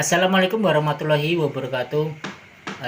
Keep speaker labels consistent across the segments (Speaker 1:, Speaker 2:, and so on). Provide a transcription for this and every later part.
Speaker 1: Assalamualaikum warahmatullahi wabarakatuh.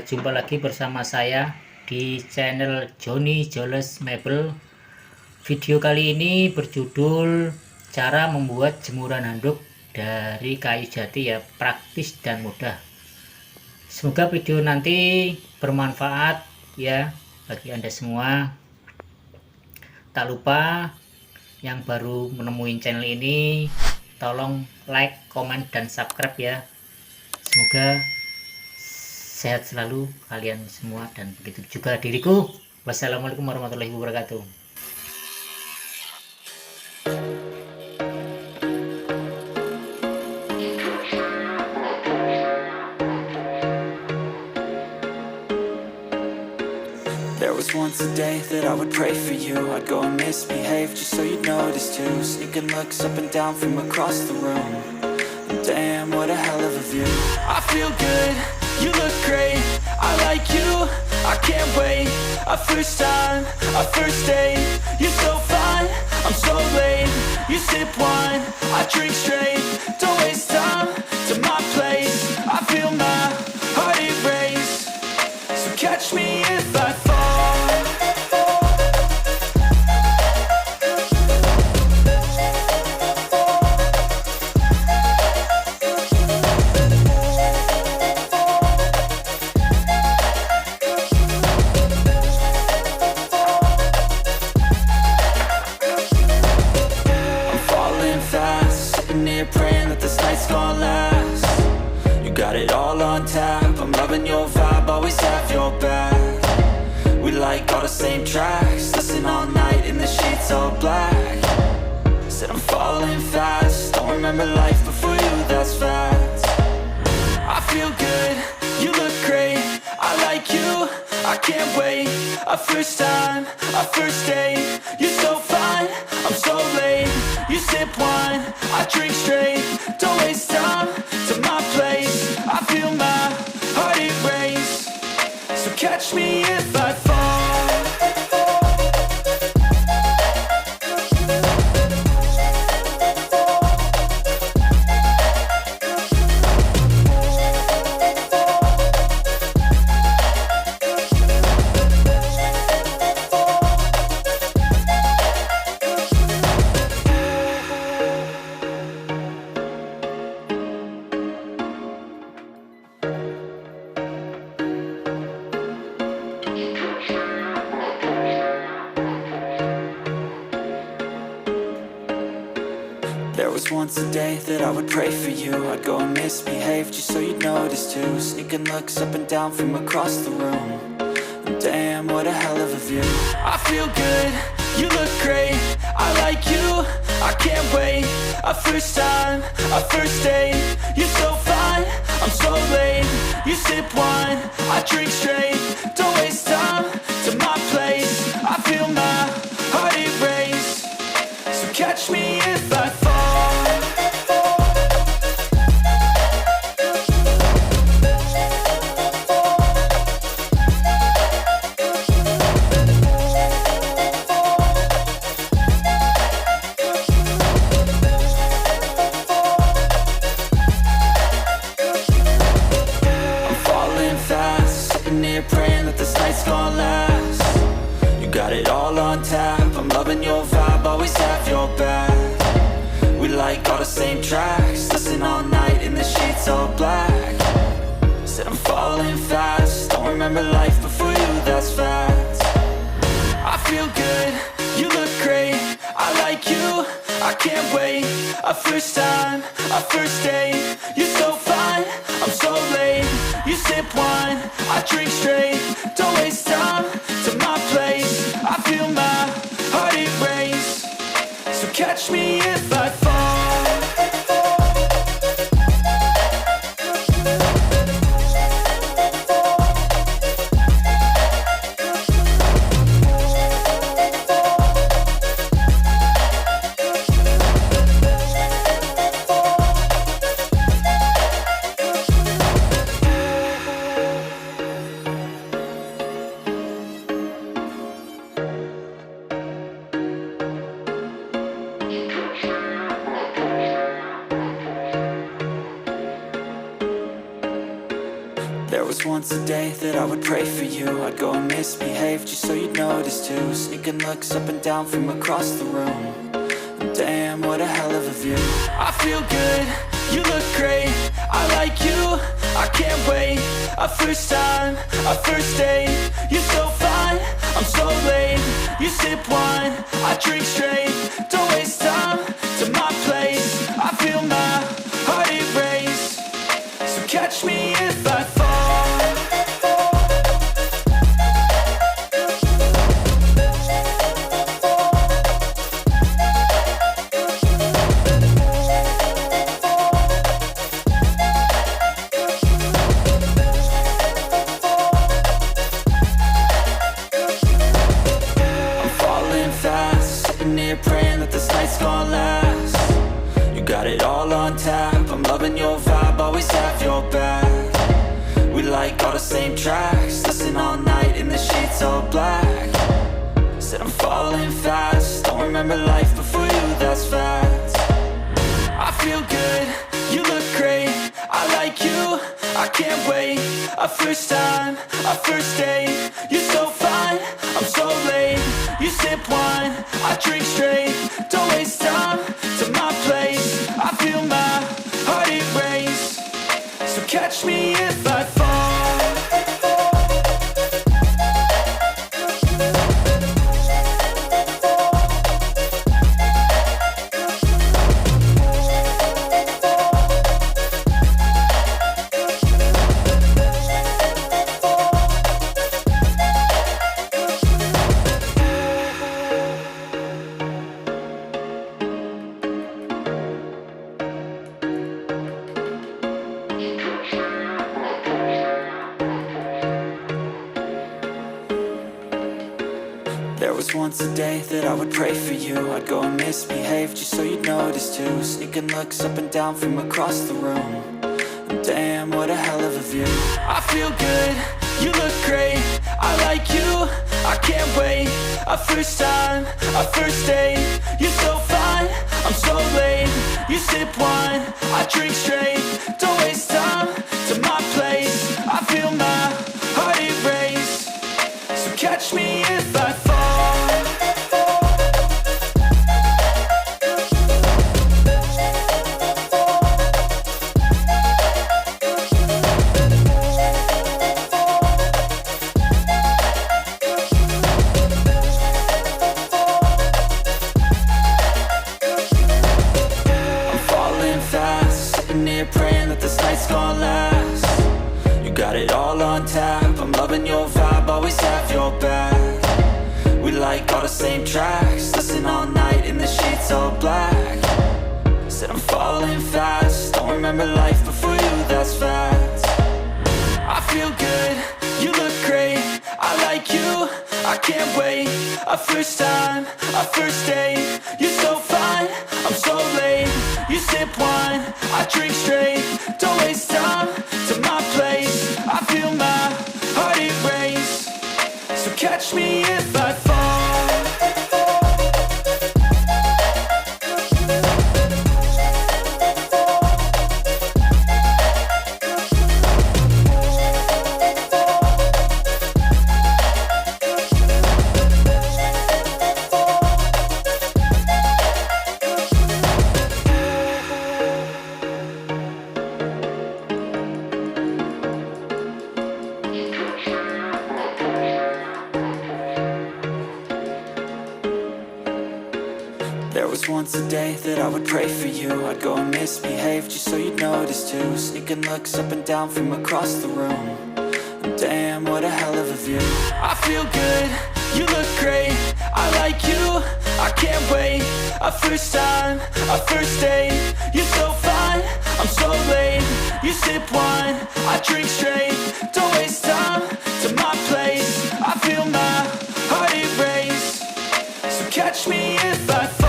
Speaker 1: Jumpa lagi bersama saya di channel Johnny Joles Mebel. Video kali ini berjudul cara membuat jemuran handuk dari kayu jati, ya, praktis dan mudah. Semoga video nanti bermanfaat ya bagi Anda semua. Tak lupa yang baru menemuin channel ini, tolong like, komen, dan subscribe ya. Semoga sehat selalu kalian semua dan begitu juga diriku. Wassalamualaikum warahmatullahi wabarakatuh.
Speaker 2: There was once a day that I would pray for you. I'd go and misbehave just so you'd notice too. Sneaking looks up and down from across the room. Damn, what a hell of a view. I feel good, you look great, I like you, I can't wait. A first time, a first date, you're so fine, I'm so late. You sip wine, I drink straight, don't waste time to my place. I feel my heart erase, so catch me if I fall. Praying that this night's gonna last. You got it all on tap, I'm loving your vibe, always have your back. We like all the same tracks, listen all night in the sheets all black. Said I'm falling fast, don't remember life before you, that's fact. I feel good, you look great, I like you, I can't wait. A first time, a first date, you're so fine, I'm so late. You sip wine, I drink straight, don't waste time to my place. I feel my heart erase, so catch me if I fall. There was once a day that I would pray for you. I'd go and misbehave just so you'd notice too. Sneaking looks up and down from across the room. Damn, what a hell of a view. I feel good, you look great, I like you, I can't wait. A first time, a first date, you're so fine, I'm so late. You sip wine, I drink straight, don't waste time to my place. I feel my heart erase, so catch me if I fall. Praying that this night's gonna last. You got it all on tap, I'm loving your vibe, always have your back. We like all the same tracks, listen all night in the sheets all black. Said I'm falling fast, don't remember life before you, that's fact. I feel good, you look great, I like you, I can't wait. A first time, a first date, you're so fine, I'm so late. You sip wine, I drink straight, don't waste time to my place. I feel my heart erase, so catch me if I fall. was once a day that I would pray for you. I'd go and misbehave just so you'd notice too. Sneaking looks up and down from across the room. Damn, what a hell of a view. I feel good, you look great, I like you, I can't wait. A first time, a first date, you're so fine, I'm so late. You sip wine, I drink straight, don't waste time to my place. I feel my heart erase, so catch me if I fall. Praying that this night's gonna last. You got it all on tap, I'm loving your vibe, always have your back. We like all the same tracks, listen all night in the sheets all black. Said I'm falling fast, don't remember life before you, that's fact. I feel good, you look great, I like you, I can't wait. A first time, a first date, you're so fine, I'm so late. You sip wine, I drink straight, don't waste time to my place. I feel my heart erase, so catch me if I fall. There was once a day that I would pray for you. I'd go and misbehave just so you'd notice too. Sneaking looks up and down from across the room. Damn, what a hell of a view. I feel good, you look great, I like you, I can't wait. A first time, a first date, you're so fine, I'm so late. You sip wine, I drink straight, don't waste time to my place. I feel my heart erase, so catch me if I fall. Praying that this night's gonna last. You got it all on tap, I'm loving your vibe, always have your back. We like all the same tracks, listen all night in the sheets all black. Said I'm falling fast, don't remember life before you, that's fact. I feel good, you look great, I like you, I can't wait. A first time, a first date, you're so fine, I'm so late. You sip wine, I drink straight, don't waste time to my place. I feel my heart erase, so catch me if I fall. There was once a day that I would pray for you. I'd go and misbehave just so you'd notice too. Sneaking looks up and down from across the room. Damn, what a hell of a view. I feel good, you look great, I like you, I can't wait. A first time, a first date, you're so fine, I'm so late. You sip wine, I drink straight, don't waste time to my place. I feel my heart erase, so catch me if I fall.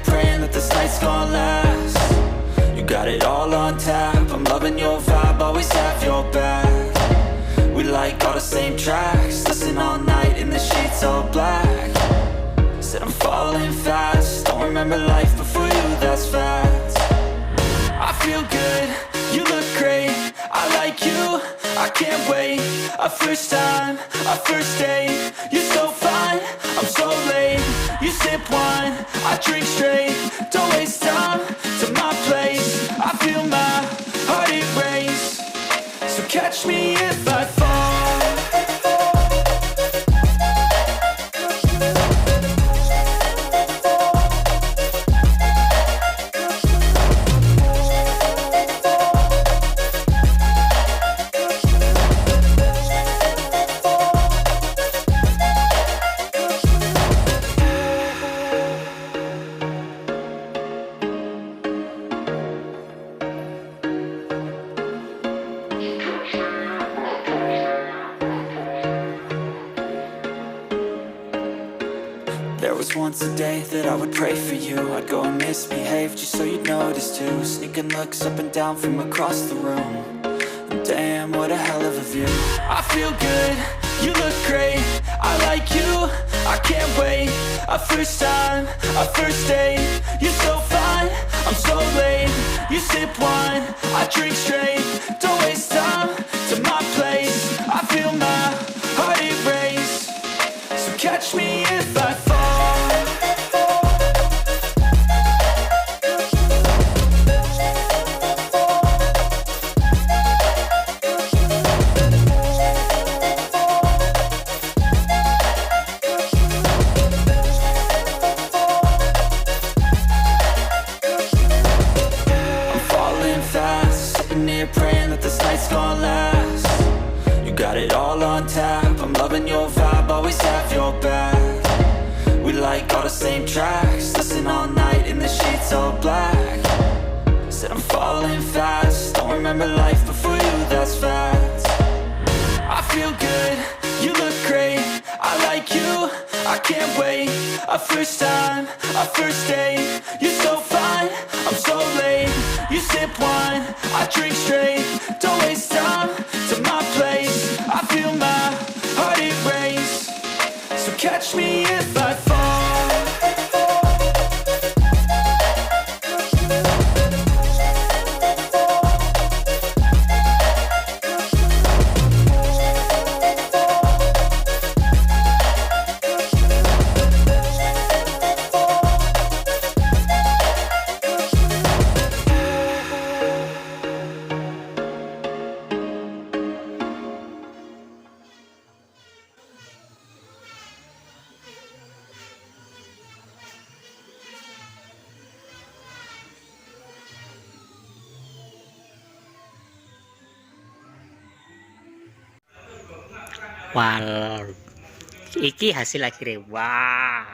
Speaker 2: Praying that the gonna last. You got it all on tap, I'm loving your vibe, always have your back. We like all the same tracks, listen all night in the sheets all black. Said I'm falling fast, don't remember life before you, that's fact. I feel good, you look great, I like you, I can't wait. A first time, a first date, you're so fine, I'm so late. You sip wine, I drink straight, don't waste time to my place. I feel my heart erase, so catch me if I fall. There was once a day that I would pray for you. I'd go and misbehave just so you'd notice too. Sneaking looks up and down from across the room. And damn, what a hell of a view. I feel good, you look great, I like you, I can't wait. A first time, a first date, you're so fine, I'm so late. You sip wine, I drink straight, don't waste time to my place. I feel my heart erase, so catch me if I fall. Praying that this night's gonna last. You got it all on tap, I'm loving your vibe, always have your back. We like all the same tracks, listen all night in the sheets all black. Said I'm falling fast, don't remember life before you, that's fact. I feel good, you look great, I like you, I can't wait. A first time, a first date, you're so fine, I'm so late. You sip wine, I drink straight, don't waste time to my place. I feel my heart erase, so catch me if I fall.
Speaker 1: Wal, iki hasil akhirnya. Wah.